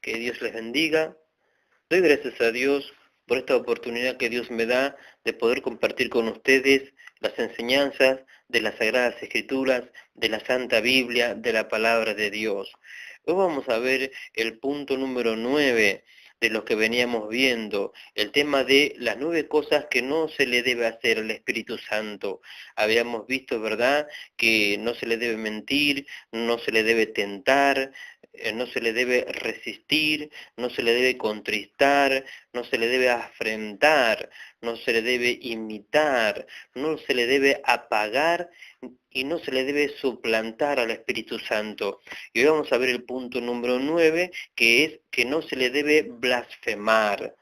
Que Dios les bendiga. Doy gracias a Dios por esta oportunidad que Dios me da de poder compartir con ustedes las enseñanzas de las Sagradas Escrituras, de la Santa Biblia, de la Palabra de Dios. Hoy vamos a ver el punto número 9 de lo que veníamos viendo, el tema de las 9 cosas que no se le debe hacer al Espíritu Santo. Habíamos visto, ¿verdad?, que no se le debe mentir, no se le debe tentar, no se le debe resistir, no se le debe contristar, no se le debe afrentar, no se le debe imitar, no se le debe apagar y no se le debe suplantar al Espíritu Santo. Y hoy vamos a ver el punto número 9, que es que no se le debe blasfemar.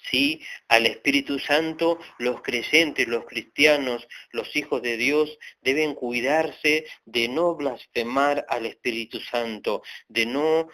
¿Sí? Al Espíritu Santo, los creyentes, los cristianos, los hijos de Dios deben cuidarse de no blasfemar al Espíritu Santo, de no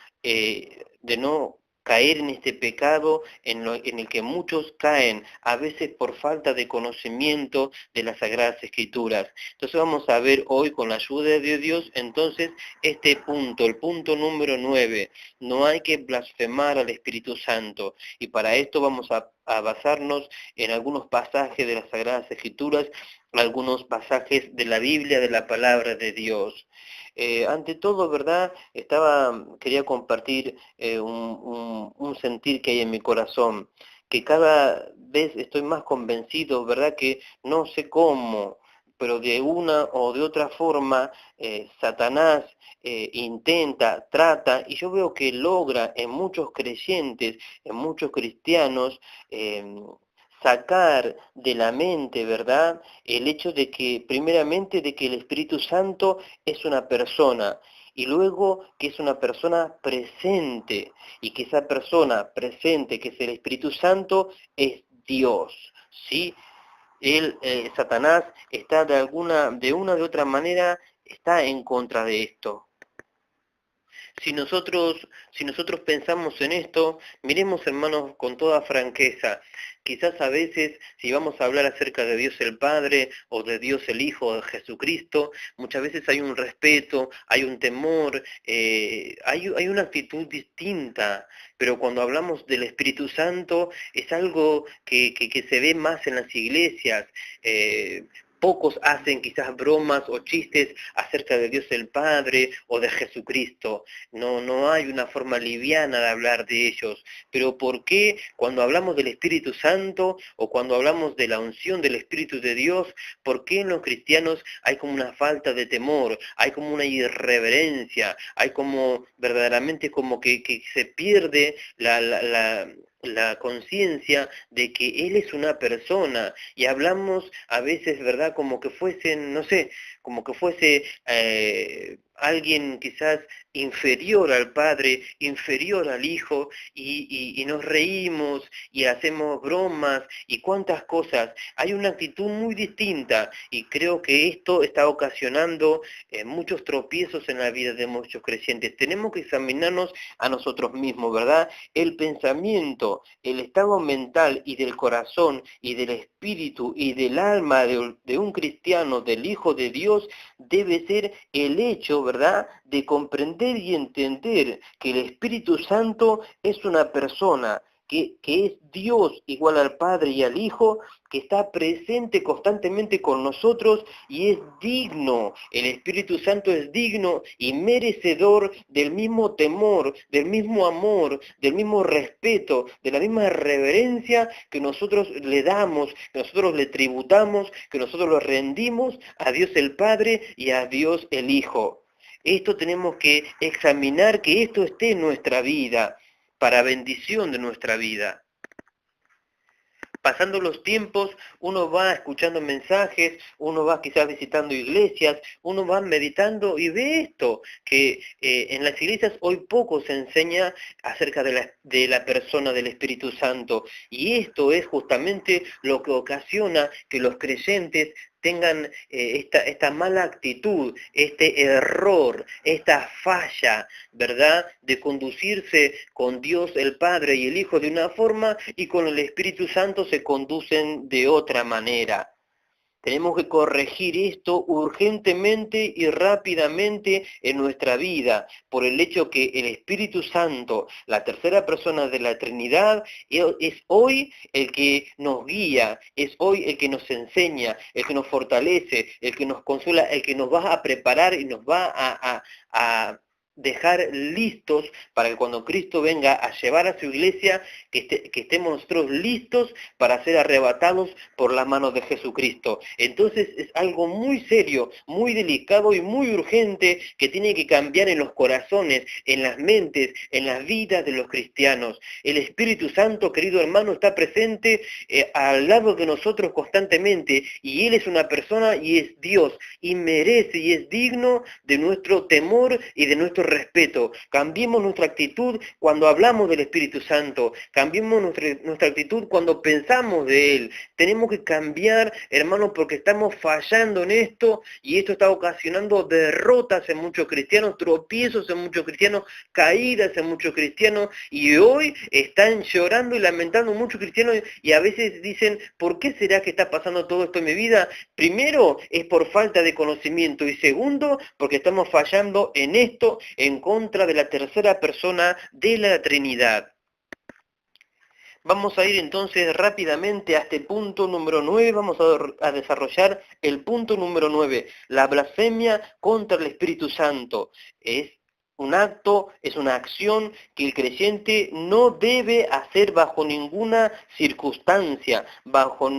caer en este pecado en el que muchos caen, a veces por falta de conocimiento de las Sagradas Escrituras. Entonces vamos a ver hoy, con la ayuda de Dios, entonces este punto, el punto número 9. No hay que blasfemar al Espíritu Santo. Y para esto vamos a basarnos en algunos pasajes de las Sagradas Escrituras, algunos pasajes de la Biblia, de la Palabra de Dios. Ante todo, ¿verdad?, quería compartir un sentir que hay en mi corazón, que cada vez estoy más convencido, ¿verdad?, que no sé cómo, pero de una o de otra forma, Satanás intenta, trata, y yo veo que logra en muchos creyentes, en muchos cristianos, sacar de la mente, ¿verdad?, el hecho de que, primeramente, de que el Espíritu Santo es una persona, y luego que es una persona presente, y que esa persona presente, que es el Espíritu Santo, es Dios, ¿sí? Satanás está de una de otra manera, está en contra de esto. Si nosotros pensamos en esto, miremos, hermanos, con toda franqueza. Quizás a veces, si vamos a hablar acerca de Dios el Padre, o de Dios el Hijo, o de Jesucristo, muchas veces hay un respeto, hay un temor, hay una actitud distinta. Pero cuando hablamos del Espíritu Santo, es algo que se ve más en las iglesias. Pocos hacen quizás bromas o chistes acerca de Dios el Padre o de Jesucristo. No hay una forma liviana de hablar de ellos. Pero ¿por qué cuando hablamos del Espíritu Santo o cuando hablamos de la unción del Espíritu de Dios, por qué en los cristianos hay como una falta de temor, hay como una irreverencia, hay como verdaderamente como que se pierde la conciencia de que Él es una persona, y hablamos a veces, ¿verdad?, como que fuesen, no sé, como que fuese alguien quizás inferior al Padre, inferior al Hijo, y nos reímos y hacemos bromas y cuántas cosas. Hay una actitud muy distinta, y creo que esto está ocasionando muchos tropiezos en la vida de muchos creyentes. Tenemos que examinarnos a nosotros mismos, ¿verdad? El pensamiento, el estado mental y del corazón y del espíritu y del alma de un cristiano, del Hijo de Dios, debe ser el hecho, ¿verdad?, de comprender y entender que el Espíritu Santo es una persona, que es Dios igual al Padre y al Hijo, que está presente constantemente con nosotros y es digno. El Espíritu Santo es digno y merecedor del mismo temor, del mismo amor, del mismo respeto, de la misma reverencia que nosotros le damos, que nosotros le tributamos, que nosotros lo rendimos a Dios el Padre y a Dios el Hijo. Esto tenemos que examinar, que esto esté en nuestra vida, para bendición de nuestra vida. Pasando los tiempos, uno va escuchando mensajes, uno va quizás visitando iglesias, uno va meditando y ve esto, que en las iglesias hoy poco se enseña acerca de la persona del Espíritu Santo, y esto es justamente lo que ocasiona que los creyentes tengan esta mala actitud, este error, esta falla, ¿verdad?, de conducirse con Dios el Padre y el Hijo de una forma y con el Espíritu Santo se conducen de otra manera. Tenemos que corregir esto urgentemente y rápidamente en nuestra vida, por el hecho que el Espíritu Santo, la tercera persona de la Trinidad, es hoy el que nos guía, es hoy el que nos enseña, el que nos fortalece, el que nos consuela, el que nos va a preparar y nos va a dejar listos para que cuando Cristo venga a llevar a su iglesia, que estemos nosotros listos para ser arrebatados por la mano de Jesucristo. Entonces es algo muy serio, muy delicado y muy urgente que tiene que cambiar en los corazones, en las mentes, en las vidas de los cristianos. El Espíritu Santo, querido hermano, está presente al lado de nosotros constantemente, y Él es una persona y es Dios, y merece y es digno de nuestro temor y de nuestro respeto. Cambiemos nuestra actitud cuando hablamos del Espíritu Santo, cambiemos nuestra actitud cuando pensamos de Él. Tenemos que cambiar, hermanos, porque estamos fallando en esto, y esto está ocasionando derrotas en muchos cristianos, tropiezos en muchos cristianos, caídas en muchos cristianos, y hoy están llorando y lamentando muchos cristianos, y a veces dicen, ¿por qué será que está pasando todo esto en mi vida? Primero, es por falta de conocimiento, y segundo, porque estamos fallando en esto, en contra de la tercera persona de la Trinidad. Vamos a ir entonces rápidamente a este punto número 9, vamos a desarrollar el punto número 9, la blasfemia contra el Espíritu Santo. Es un acto, es una acción que el creyente no debe hacer bajo ninguna circunstancia, bajo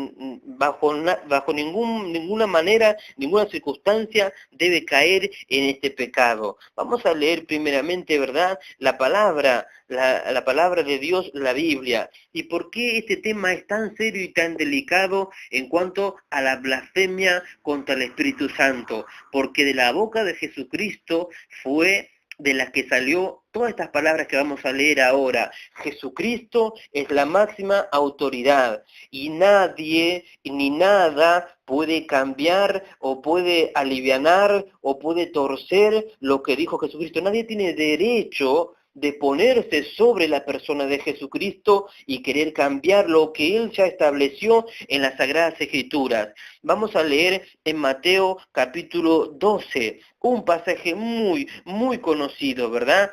ninguna manera, ninguna circunstancia debe caer en este pecado. Vamos a leer primeramente, ¿verdad?, la palabra de Dios, la Biblia. ¿Y por qué este tema es tan serio y tan delicado en cuanto a la blasfemia contra el Espíritu Santo? Porque de la boca de Jesucristo fue de las que salió todas estas palabras que vamos a leer ahora. Jesucristo es la máxima autoridad, y nadie ni nada puede cambiar o puede alivianar o puede torcer lo que dijo Jesucristo. Nadie tiene derecho de ponerse sobre la persona de Jesucristo y querer cambiar lo que Él ya estableció en las Sagradas Escrituras. Vamos a leer en Mateo capítulo 12, un pasaje muy, muy conocido, ¿verdad?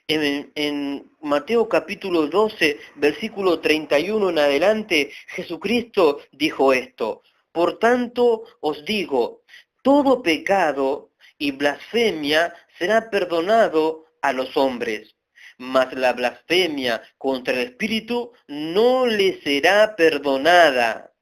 En Mateo capítulo 12, versículo 31 en adelante, Jesucristo dijo esto: por tanto os digo, todo pecado y blasfemia será perdonado a los hombres, mas la blasfemia contra el Espíritu no le será perdonada.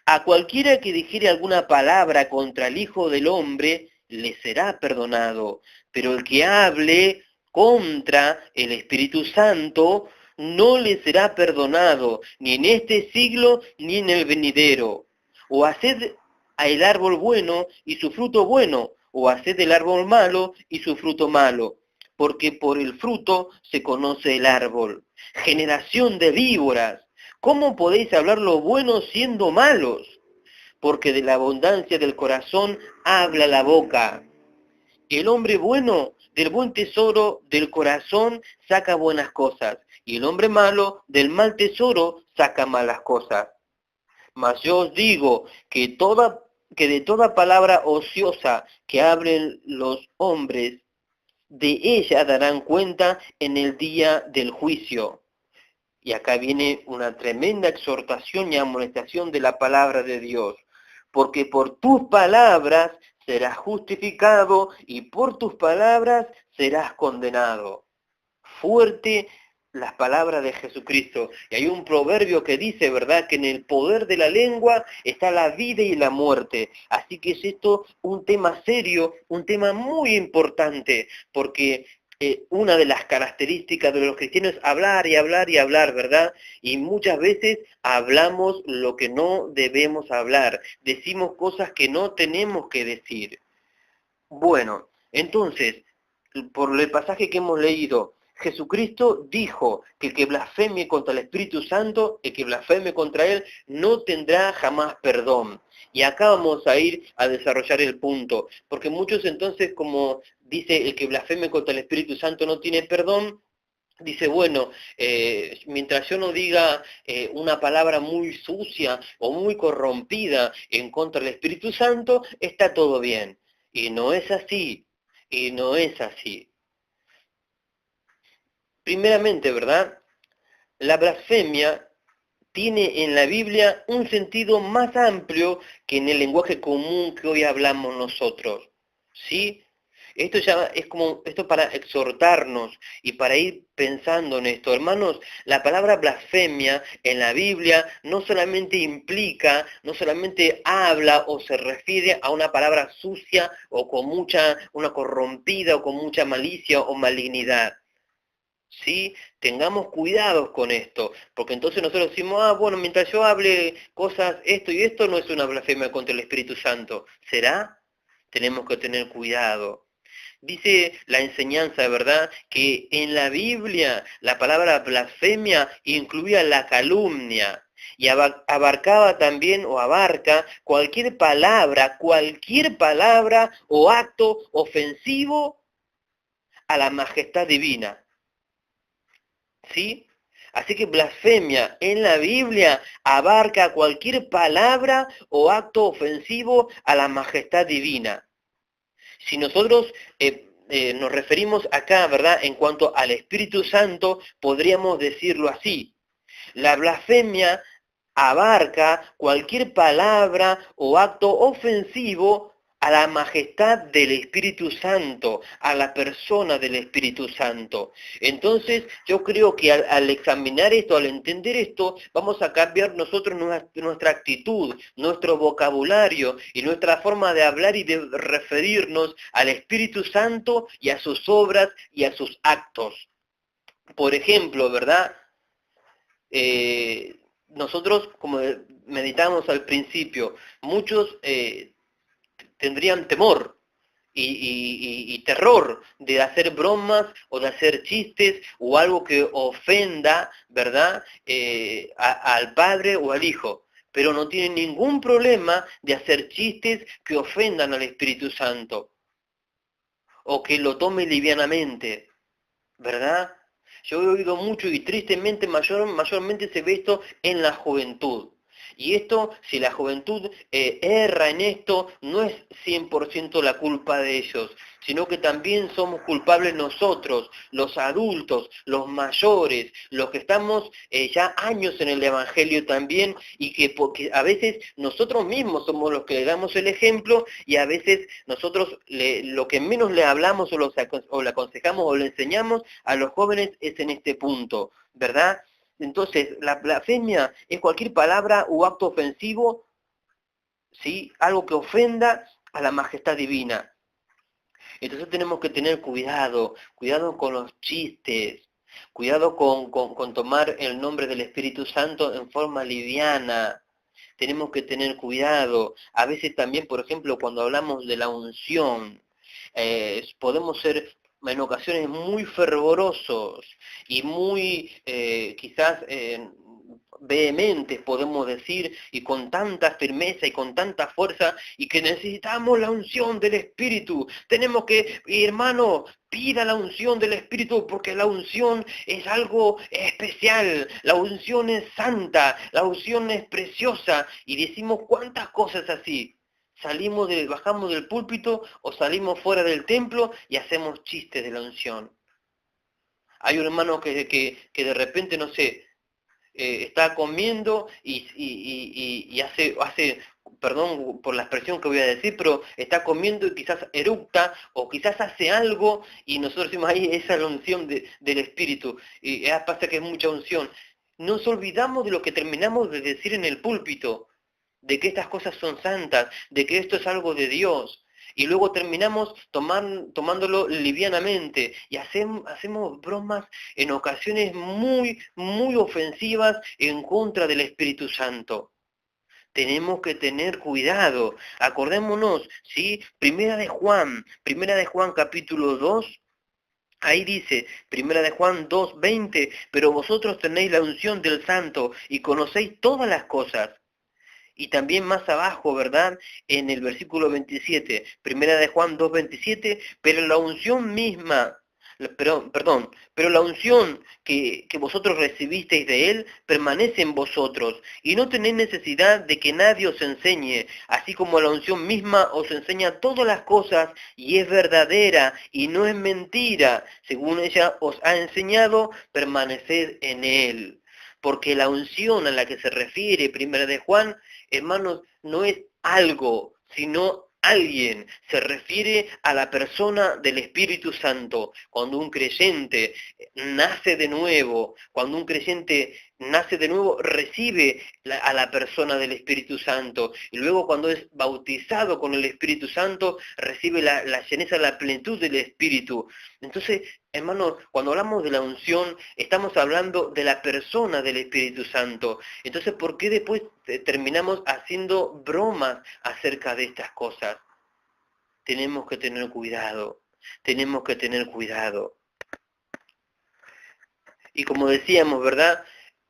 A cualquiera que dijere alguna palabra contra el Hijo del Hombre, le será perdonado, pero el que hable contra el Espíritu Santo, no le será perdonado, ni en este siglo, ni en el venidero. O haced el árbol bueno y su fruto bueno, o haced el árbol malo y su fruto malo, porque por el fruto se conoce el árbol. Generación de víboras, ¿cómo podéis hablar lo bueno siendo malos? Porque de la abundancia del corazón habla la boca. El hombre bueno del buen tesoro del corazón saca buenas cosas, y el hombre malo del mal tesoro saca malas cosas. Mas yo os digo que de toda palabra ociosa que hablen los hombres, de ella darán cuenta en el día del juicio. Y acá viene una tremenda exhortación y amonestación de la palabra de Dios. Porque por tus palabras serás justificado y por tus palabras serás condenado. Fuerte las palabras de Jesucristo. Y hay un proverbio que dice, ¿verdad?, que en el poder de la lengua está la vida y la muerte. Así que es esto un tema serio, un tema muy importante, porque una de las características de los cristianos es hablar y hablar y hablar, ¿verdad? Y muchas veces hablamos lo que no debemos hablar, decimos cosas que no tenemos que decir. Bueno, entonces, por el pasaje que hemos leído, Jesucristo dijo que el que blasfeme contra el Espíritu Santo, el que blasfeme contra Él, no tendrá jamás perdón. Y acá vamos a ir a desarrollar el punto, porque muchos entonces, como dice el que blasfeme contra el Espíritu Santo no tiene perdón, dice, bueno, mientras yo no diga una palabra muy sucia o muy corrompida en contra del Espíritu Santo, está todo bien. Y no es así, y no es así. Primeramente, ¿verdad? La blasfemia tiene en la Biblia un sentido más amplio que en el lenguaje común que hoy hablamos nosotros. ¿Sí? Esto ya es como esto para exhortarnos y para ir pensando en esto. Hermanos, la palabra blasfemia en la Biblia no solamente implica, no solamente habla o se refiere a una palabra sucia o con una corrompida o con mucha malicia o malignidad. ¿Sí? Tengamos cuidados con esto, porque entonces nosotros decimos, bueno, mientras yo hable cosas, esto y esto no es una blasfemia contra el Espíritu Santo. ¿Será? Tenemos que tener cuidado. Dice la enseñanza, ¿verdad?, que en la Biblia la palabra blasfemia incluía la calumnia y abarcaba también o abarca cualquier palabra o acto ofensivo a la majestad divina. ¿Sí? Así que blasfemia en la Biblia abarca cualquier palabra o acto ofensivo a la majestad divina. Si nosotros nos referimos acá, ¿verdad?, en cuanto al Espíritu Santo, podríamos decirlo así. La blasfemia abarca cualquier palabra o acto ofensivo a la majestad del Espíritu Santo, a la persona del Espíritu Santo. Entonces, yo creo que al examinar esto, al entender esto, vamos a cambiar nosotros nuestra actitud, nuestro vocabulario y nuestra forma de hablar y de referirnos al Espíritu Santo y a sus obras y a sus actos. Por ejemplo, ¿verdad? Nosotros, como meditamos al principio, muchos tendrían temor y terror de hacer bromas o de hacer chistes o algo que ofenda, ¿verdad?, al padre o al hijo. Pero no tienen ningún problema de hacer chistes que ofendan al Espíritu Santo o que lo tome livianamente, ¿verdad? Yo he oído mucho y tristemente mayormente se ve esto en la juventud. Y esto, si la juventud erra en esto, no es 100% la culpa de ellos, sino que también somos culpables nosotros, los adultos, los mayores, los que estamos ya años en el Evangelio también, y que porque a veces nosotros mismos somos los que le damos el ejemplo, y a veces nosotros lo que menos le hablamos o le aconsejamos o le enseñamos a los jóvenes es en este punto, ¿verdad? Entonces, la blasfemia es cualquier palabra o acto ofensivo, ¿sí?, algo que ofenda a la majestad divina. Entonces tenemos que tener cuidado con los chistes, cuidado con tomar el nombre del Espíritu Santo en forma liviana. Tenemos que tener cuidado. A veces también, por ejemplo, cuando hablamos de la unción, podemos ser en ocasiones muy fervorosos y muy quizás vehementes, podemos decir, y con tanta firmeza y con tanta fuerza, y que necesitamos la unción del Espíritu. Tenemos que, hermano, pida la unción del Espíritu, porque la unción es algo especial, la unción es santa, la unción es preciosa, y decimos cuántas cosas así. Bajamos del púlpito o salimos fuera del templo y hacemos chistes de la unción. Hay un hermano que de repente, no sé, está comiendo y hace, perdón por la expresión que voy a decir, pero está comiendo y quizás eructa o quizás hace algo y nosotros decimos, ahí esa es la unción del Espíritu. Y pasa que es mucha unción. Nos olvidamos de lo que terminamos de decir en el púlpito, de que estas cosas son santas, de que esto es algo de Dios. Y luego terminamos tomándolo livianamente y hacemos bromas en ocasiones muy, muy ofensivas en contra del Espíritu Santo. Tenemos que tener cuidado. Acordémonos, ¿sí? Primera de Juan capítulo 2. Ahí dice, Primera de Juan 2:20, pero vosotros tenéis la unción del Santo y conocéis todas las cosas. Y también más abajo, ¿verdad?, en el versículo 27, Primera de Juan 2:27, pero la unción misma, pero la unción que vosotros recibisteis de Él permanece en vosotros, y no tenéis necesidad de que nadie os enseñe, así como la unción misma os enseña todas las cosas, y es verdadera, y no es mentira. Según ella os ha enseñado, permaneced en Él. Porque la unción a la que se refiere Primera de Juan, hermanos, no es algo, sino alguien. Se refiere a la persona del Espíritu Santo. Cuando un creyente nace de nuevo, cuando un creyente nace de nuevo, recibe a la persona del Espíritu Santo. Y luego cuando es bautizado con el Espíritu Santo, recibe la lleneza, la plenitud del Espíritu. Entonces, hermanos, cuando hablamos de la unción, estamos hablando de la persona del Espíritu Santo. Entonces, ¿por qué después terminamos haciendo bromas acerca de estas cosas? Tenemos que tener cuidado, tenemos que tener cuidado. Y como decíamos, ¿verdad?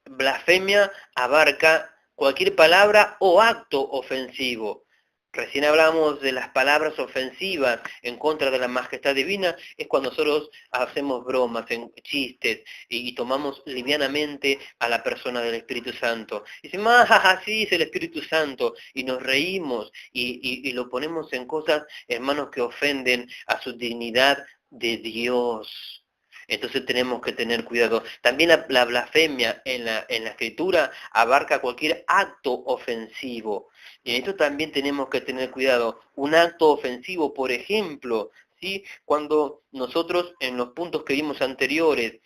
Blasfemia abarca cualquier palabra o acto ofensivo. Recién hablamos de las palabras ofensivas en contra de la majestad divina, es cuando nosotros hacemos bromas, chistes, y tomamos livianamente a la persona del Espíritu Santo. Y decimos, sí, es el Espíritu Santo, y nos reímos, y lo ponemos en cosas, hermanos, que ofenden a su dignidad de Dios. Entonces tenemos que tener cuidado. También la blasfemia en la Escritura abarca cualquier acto ofensivo. Y en esto también tenemos que tener cuidado. Un acto ofensivo, por ejemplo, ¿sí? Cuando nosotros, en los puntos que vimos anteriores,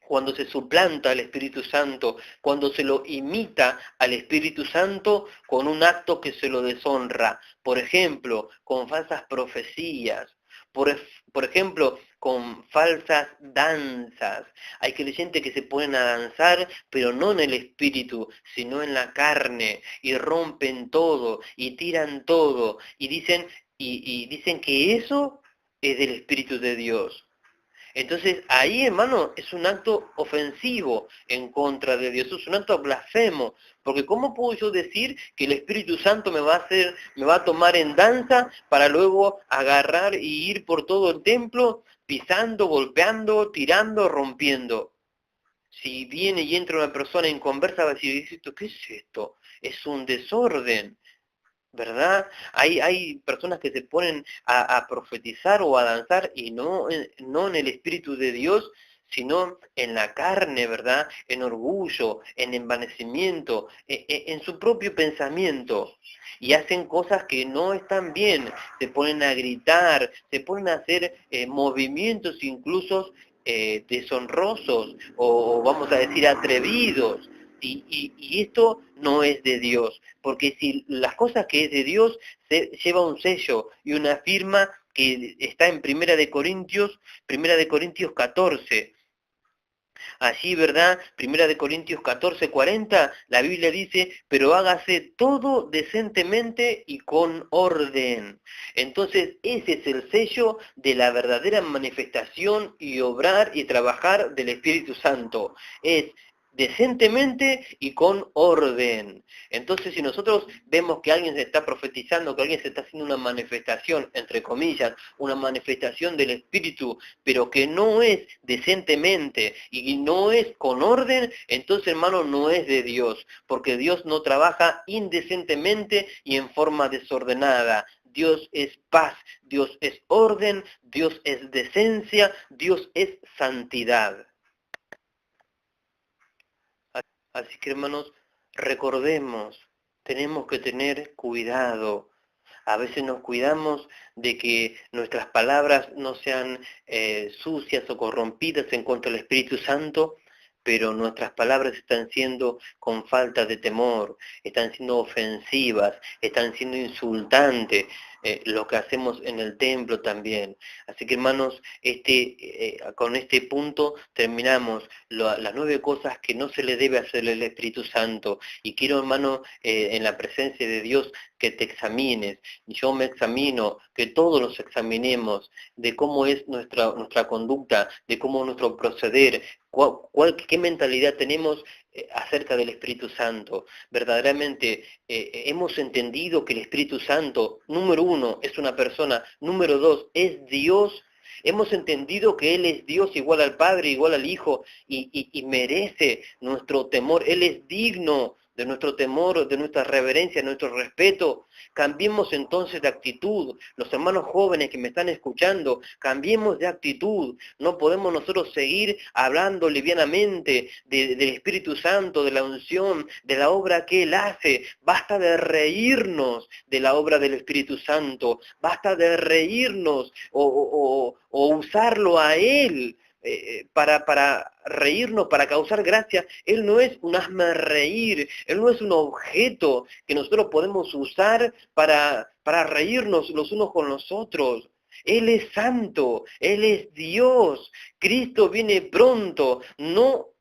cuando se suplanta al Espíritu Santo, cuando se lo imita al Espíritu Santo con un acto que se lo deshonra. Por ejemplo, con falsas profecías. Por ejemplo, con falsas danzas. Hay creyentes que se ponen a danzar, pero no en el espíritu, sino en la carne, y rompen todo, y tiran todo, y dicen que eso es del Espíritu de Dios. Entonces ahí, hermano, es un acto ofensivo en contra de Dios, es un acto blasfemo, porque ¿cómo puedo yo decir que el Espíritu Santo me va a tomar en danza para luego agarrar y ir por todo el templo pisando, golpeando, tirando, rompiendo? Si viene y entra una persona en conversa va a decir, ¿qué es esto? Es un desorden. ¿Verdad? Hay personas que se ponen a profetizar o a danzar y no en el Espíritu de Dios, sino en la carne, ¿verdad? En orgullo, en envanecimiento, en su propio pensamiento. Y hacen cosas que no están bien, se ponen a gritar, se ponen a hacer movimientos incluso deshonrosos o vamos a decir atrevidos. Y esto no es de Dios, porque si las cosas que es de Dios lleva un sello y una firma que está en Primera de Corintios 14. Allí, ¿verdad? Primera de Corintios 14:40, la Biblia dice, pero hágase todo decentemente y con orden. Entonces, ese es el sello de la verdadera manifestación y obrar y trabajar del Espíritu Santo. Es decentemente y con orden. Entonces, si nosotros vemos que alguien se está profetizando, que alguien se está haciendo una manifestación, entre comillas, una manifestación del Espíritu, pero que no es decentemente y no es con orden, entonces, hermano, no es de Dios, porque Dios no trabaja indecentemente y en forma desordenada. Dios es paz, Dios es orden, Dios es decencia, Dios es santidad. Así que, hermanos, recordemos, tenemos que tener cuidado. A veces nos cuidamos de que nuestras palabras no sean sucias o corrompidas en contra del Espíritu Santo, pero nuestras palabras están siendo con falta de temor, están siendo ofensivas, están siendo insultantes, lo que hacemos en el templo también. Así que, hermanos, con este punto terminamos las 9 cosas que no se le debe hacer al Espíritu Santo. Y quiero, hermano, en la presencia de Dios, que te examines. Yo me examino, que todos nos examinemos de cómo es nuestra conducta, de cómo es nuestro proceder, qué mentalidad tenemos acerca del Espíritu Santo. Verdaderamente hemos entendido que el Espíritu Santo, número 1, es una persona, número 2, es Dios. Hemos entendido que Él es Dios igual al Padre, igual al Hijo, y merece nuestro temor. Él es digno de nuestro temor, de nuestra reverencia, de nuestro respeto. Cambiemos entonces de actitud. Los hermanos jóvenes que me están escuchando, cambiemos de actitud. No podemos nosotros seguir hablando livianamente del Espíritu Santo, de la unción, de la obra que Él hace. Basta de reírnos de la obra del Espíritu Santo. Basta de reírnos o usarlo a Él para reírnos, para causar gracia. Él no es un hazme reír, Él no es un objeto que nosotros podemos usar para reírnos los unos con los otros. Él es santo, Él es Dios, Cristo viene pronto, no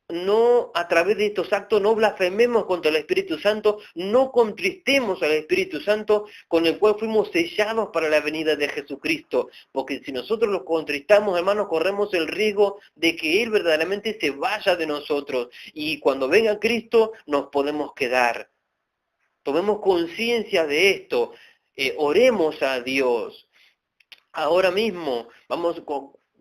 a través de estos actos no blasfememos contra el Espíritu Santo, no contristemos al Espíritu Santo con el cual fuimos sellados para la venida de Jesucristo, porque si nosotros los contristamos, hermanos, corremos el riesgo de que Él verdaderamente se vaya de nosotros, y cuando venga Cristo nos podemos quedar. Tomemos conciencia de esto, oremos a Dios. Ahora mismo,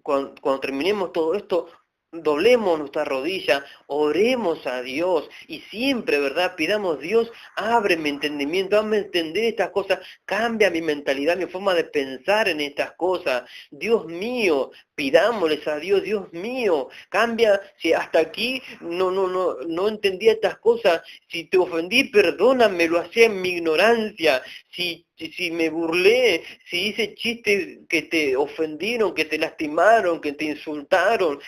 cuando terminemos todo esto, doblemos nuestra rodilla, oremos a Dios y siempre, ¿verdad? Pidamos, Dios, abre mi entendimiento, hazme entender estas cosas, cambia mi mentalidad, mi forma de pensar en estas cosas. Dios mío, pidámosles a Dios, Dios mío, cambia, si hasta aquí no entendía estas cosas, si te ofendí, perdóname, lo hacía en mi ignorancia, si me burlé, si hice chistes que te ofendieron, que te lastimaron, que te insultaron,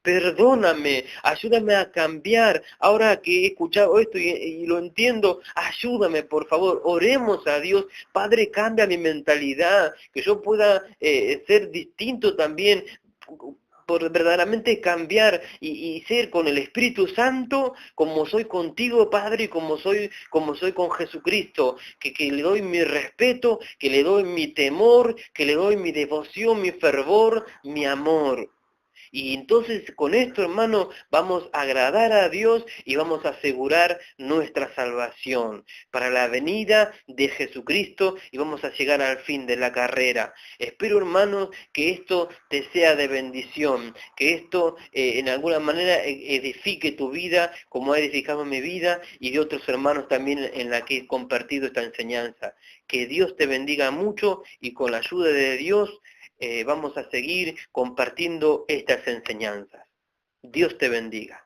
perdóname, ayúdame a cambiar. Ahora que he escuchado esto y lo entiendo, ayúdame, por favor. Oremos a Dios. Padre, cambia mi mentalidad, que yo pueda ser distinto también, por verdaderamente cambiar y ser con el Espíritu Santo como soy contigo, Padre, y como soy con Jesucristo, que le doy mi respeto, que le doy mi temor, que le doy mi devoción, mi fervor, mi amor. Y entonces con esto, hermano, vamos a agradar a Dios y vamos a asegurar nuestra salvación para la venida de Jesucristo y vamos a llegar al fin de la carrera. Espero, hermano, que esto te sea de bendición, que esto en alguna manera edifique tu vida como ha edificado mi vida y de otros hermanos también en la que he compartido esta enseñanza. Que Dios te bendiga mucho y con la ayuda de Dios vamos a seguir compartiendo estas enseñanzas. Dios te bendiga.